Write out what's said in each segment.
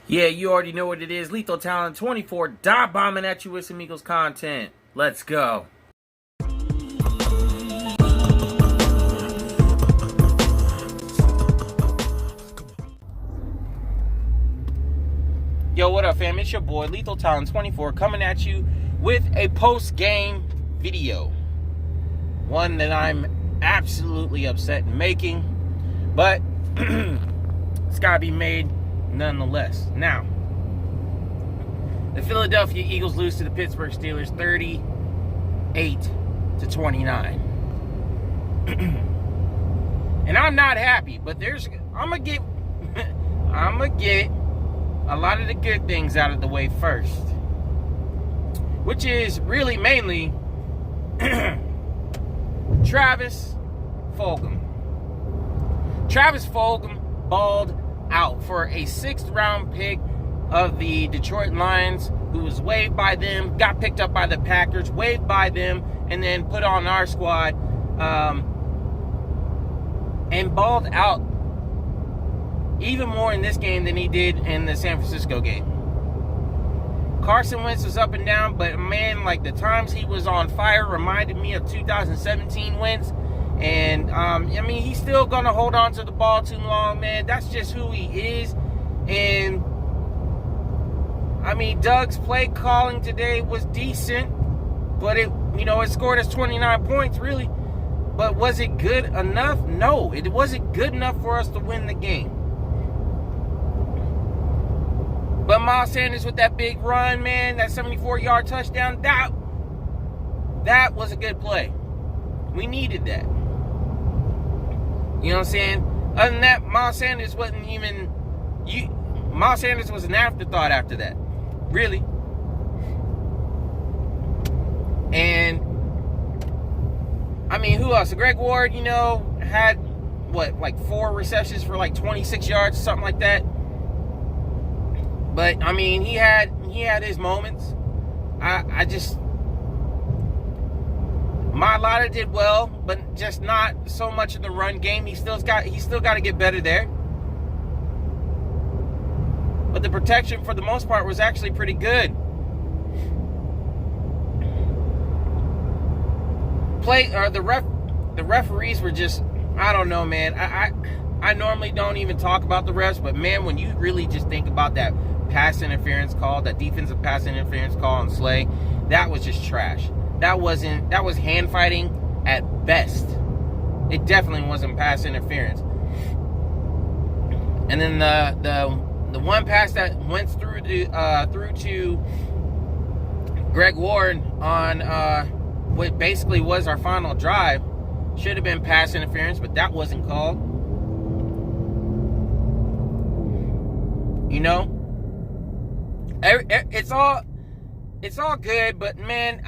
Yeah, you already know what it is. Lethal Talent 24, dive bombing at you with some Eagles content. Let's go. Yo, what up, fam? It's your boy, Lethal Talent 24, coming at you with a post-game video. One that I'm absolutely upset in making, but it's gotta be made nonetheless. Now, the Philadelphia Eagles lose to the Pittsburgh Steelers 38-29. And I'm not happy, but I'm gonna get a lot of the good things out of the way first, which is really mainly Travis Fulgham. Travis Fulgham balled out for a 6th round pick of the Detroit Lions, who was waived by them, got picked up by the Packers, waived by them, and then put on our squad, and balled out even more in this game than he did in the San Francisco game. Carson Wentz was up and down, but man, like the times he was on fire reminded me of 2017 Wentz. And, he's still going to hold on to the ball too long, man. That's just who he is. And, Doug's play calling today was decent, but it scored us 29 points, really. But was it good enough? No, it wasn't good enough for us to win the game. But Miles Sanders with that big run, man, that 74-yard touchdown, that was a good play. We needed that. You know what I'm saying? Other than that, Miles Sanders was an afterthought after that. Really. And, who else? Greg Ward, had, 4 receptions for 26 yards, something like that. But, he had his moments. Mailata did well, but just not so much in the run game. He's still got to get better there. But the protection, for the most part, was actually pretty good. The referees were just, I don't know, man. I normally don't even talk about the refs, but man, when you really just think about that pass interference call, that defensive pass interference call on Slay, that was just trash. That was hand fighting at best. It definitely wasn't pass interference. And then the one pass that went through to Greg Ward on what basically was our final drive should have been pass interference, but that wasn't called. It's all good, but man,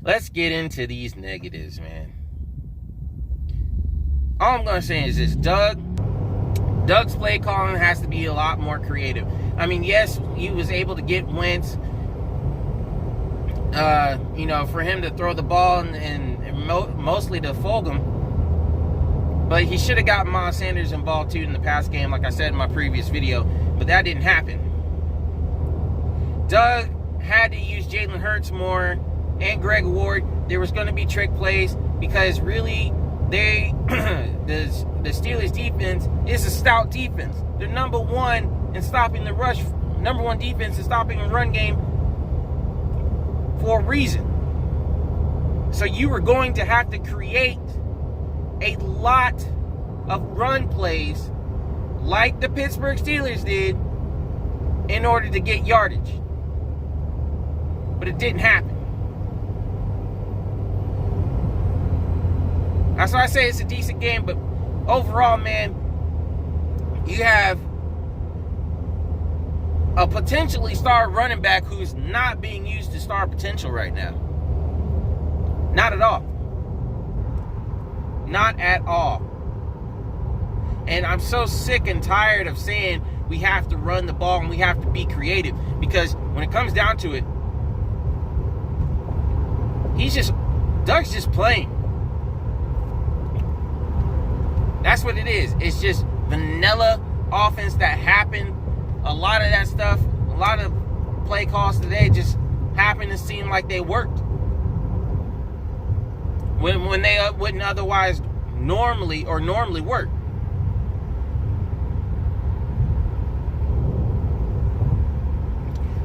let's get into these negatives, man. All I'm going to say is this: Doug's play calling has to be a lot more creative. Yes, he was able to get Wentz, for him to throw the ball and mostly to Fulgham, but he should have got Miles Sanders involved too in the pass game, like I said in my previous video, but that didn't happen. Doug had to use Jalen Hurts more and Greg Ward. There was going to be trick plays because really the Steelers defense is a stout defense. They're number one in stopping the rush, number one defense in stopping the run game for a reason. So you were going to have to create a lot of run plays like the Pittsburgh Steelers did in order to get yardage. But it didn't happen. That's why I say it's a decent game, but overall, man, you have a potentially star running back who's not being used to star potential right now. Not at all. Not at all. And I'm so sick and tired of saying we have to run the ball and we have to be creative, because when it comes down to it, Doug's just playing. That's what it is. It's just vanilla offense that happened, a lot of that stuff, a lot of play calls today just happened to seem like they worked when they wouldn't otherwise normally work.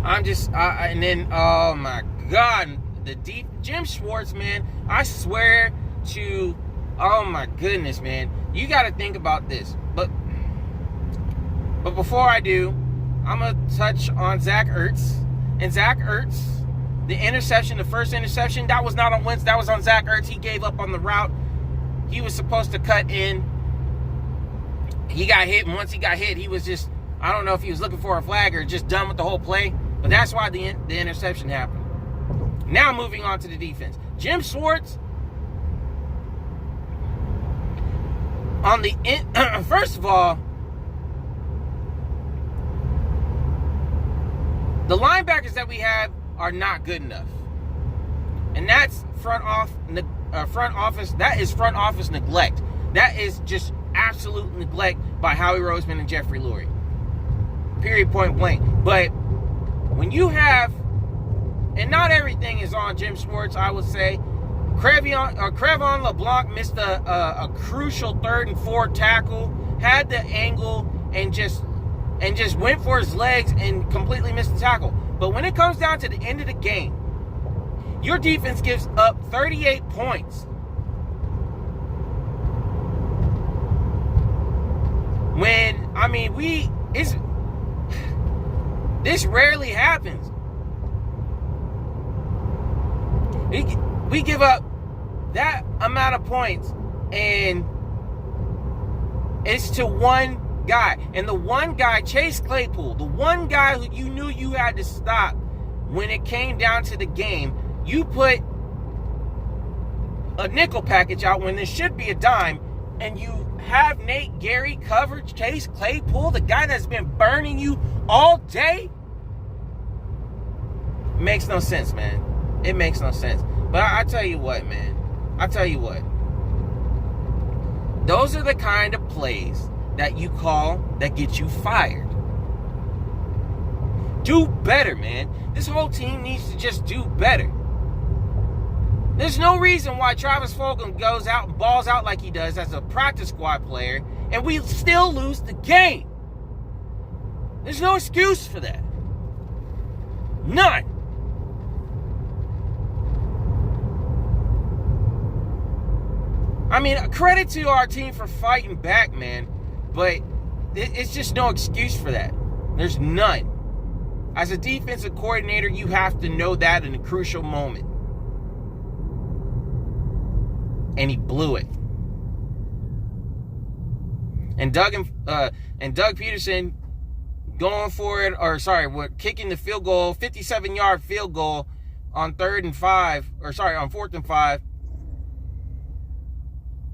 And then, oh my God, Jim Schwartz, man, I swear to, oh my goodness, man, you got to think about this. But before I do, I'm going to touch on Zach Ertz. And Zach Ertz, the first interception, that was not on Wentz, that was on Zach Ertz. He gave up on the route. He was supposed to cut in. He got hit, and once he got hit, he was just, I don't know if he was looking for a flag or just done with the whole play, but that's why the interception happened. Now moving on to the defense. Jim Schwartz, first of all, the linebackers that we have are not good enough. And that's front office, that is front office neglect. That is just absolute neglect by Howie Roseman and Jeffrey Lurie. Period, point blank. But when you have, and not everything is on Jim Schwartz, I would say, Crevon LeBlanc missed a crucial 3rd and 4 tackle, had the angle, and just went for his legs and completely missed the tackle. But when it comes down to the end of the game, your defense gives up 38 points. This rarely happens. We give up that amount of points, and it's to one guy. And the one guy, Chase Claypool, the one guy who you knew you had to stop when it came down to the game, you put a nickel package out when there should be a dime, and you have Nate Gerry cover Chase Claypool, the guy that's been burning you all day. It makes no sense, man. It makes no sense. But I tell you what, man. Those are the kind of plays that you call that get you fired. Do better, man. This whole team needs to just do better. There's no reason why Travis Fulgham goes out and balls out like he does as a practice squad player, and we still lose the game. There's no excuse for that. None. I mean, credit to our team for fighting back, man, but it's just no excuse for that. There's none. As a defensive coordinator, you have to know that in a crucial moment. And he blew it. And Doug Peterson kicking the field goal, 57-yard field goal on 4th and 5.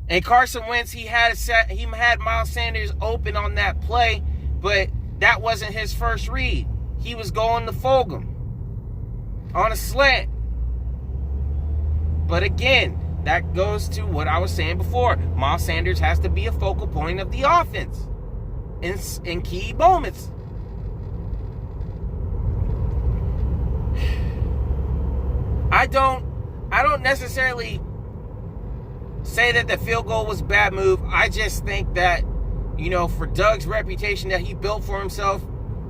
And Carson Wentz, he had Miles Sanders open on that play, but that wasn't his first read. He was going to Fulgham on a slant. But again, that goes to what I was saying before. Miles Sanders has to be a focal point of the offense in key moments. I don't necessarily say that the field goal was a bad move. I just think that, for Doug's reputation that he built for himself,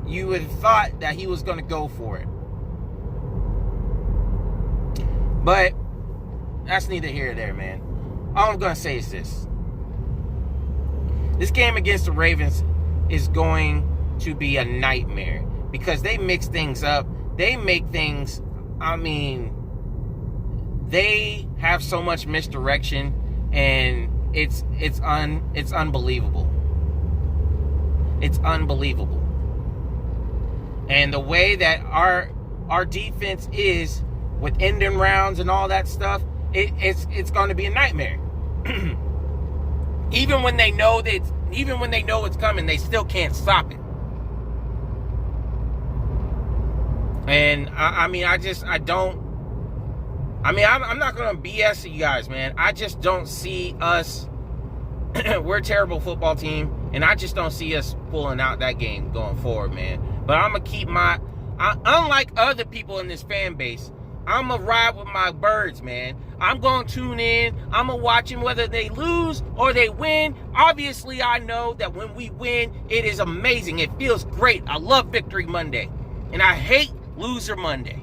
you would have thought that he was going to go for it. But that's neither here nor there, man. All I'm going to say is this. This game against the Ravens is going to be a nightmare because they mix things up. They make things, they have so much misdirection, and it's unbelievable. It's unbelievable. And the way that our defense is with ending rounds and all that stuff, it's going to be a nightmare. Even when they know it's coming, they still can't stop it. And I'm not going to BS you guys, man. I just don't see us. We're a terrible football team, And I just don't see us pulling out that game going forward, man. But I'm going to keep unlike other people in this fan base, I'm going to ride with my birds, man. I'm going to tune in. I'm going to watch them whether they lose or they win. Obviously, I know that when we win, it is amazing. It feels great. I love Victory Monday. And I hate Loser Monday.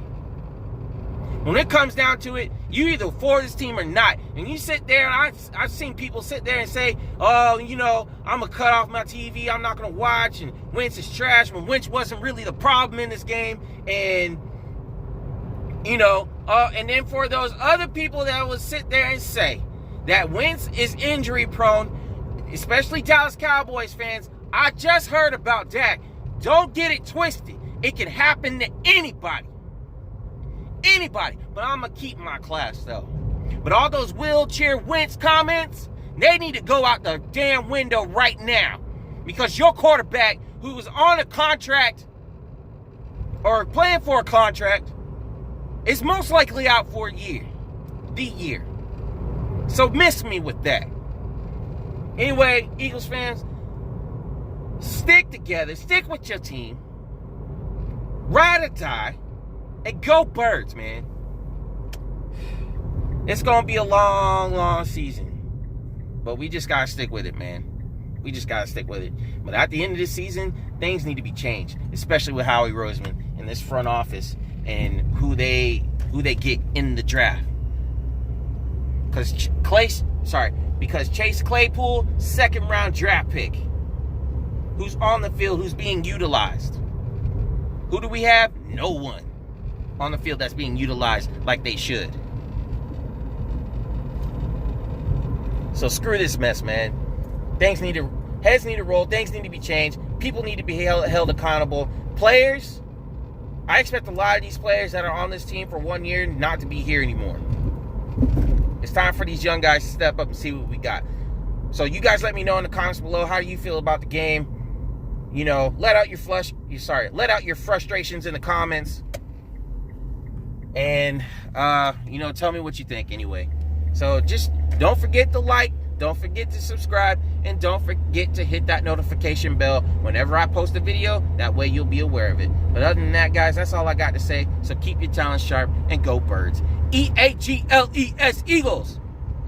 When it comes down to it, you either for this team or not. And you sit there, and I've seen people sit there and say, oh, you know, I'm going to cut off my TV. I'm not going to watch. And Wentz is trash when Wentz wasn't really the problem in this game. And, you know, and then for those other people that will sit there and say that Wentz is injury prone, especially Dallas Cowboys fans, I just heard about Dak. Don't get it twisted. It can happen to anybody. Anybody. But I'm going to keep my class, though. But all those wheelchair Wentz comments, they need to go out the damn window right now. Because your quarterback, who was on a contract or playing for a contract, is most likely out for a year. The year. So miss me with that. Anyway, Eagles fans, stick together. Stick with your team. Ride or die. And go Birds, man. It's going to be a long, long season. But we just got to stick with it, man. We just got to stick with it. But at the end of this season, things need to be changed. Especially with Howie Roseman in this front office and who they get in the draft. Because Chase Claypool, second round draft pick. Who's on the field, who's being utilized. Who do we have? No one on the field that's being utilized like they should. So screw this mess, man. Heads need to roll. Things need to be changed. People need to be held accountable. Players, I expect a lot of these players that are on this team for 1 year not to be here anymore. It's time for these young guys to step up and see what we got. So you guys let me know in the comments below how you feel about the game. You know, let out your frustrations in the comments. And, you know, tell me what you think anyway. So just don't forget to like, don't forget to subscribe, and don't forget to hit that notification bell whenever I post a video. That way you'll be aware of it. But other than that, guys, that's all I got to say. So keep your talents sharp and go Birds. EAGLES, Eagles.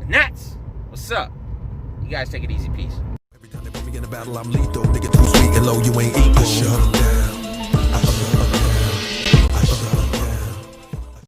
And that's what's up. You guys take it easy. Peace. Every time they put me in a battle, I'm lethal. Nigga too sweet and low, you ain't equal.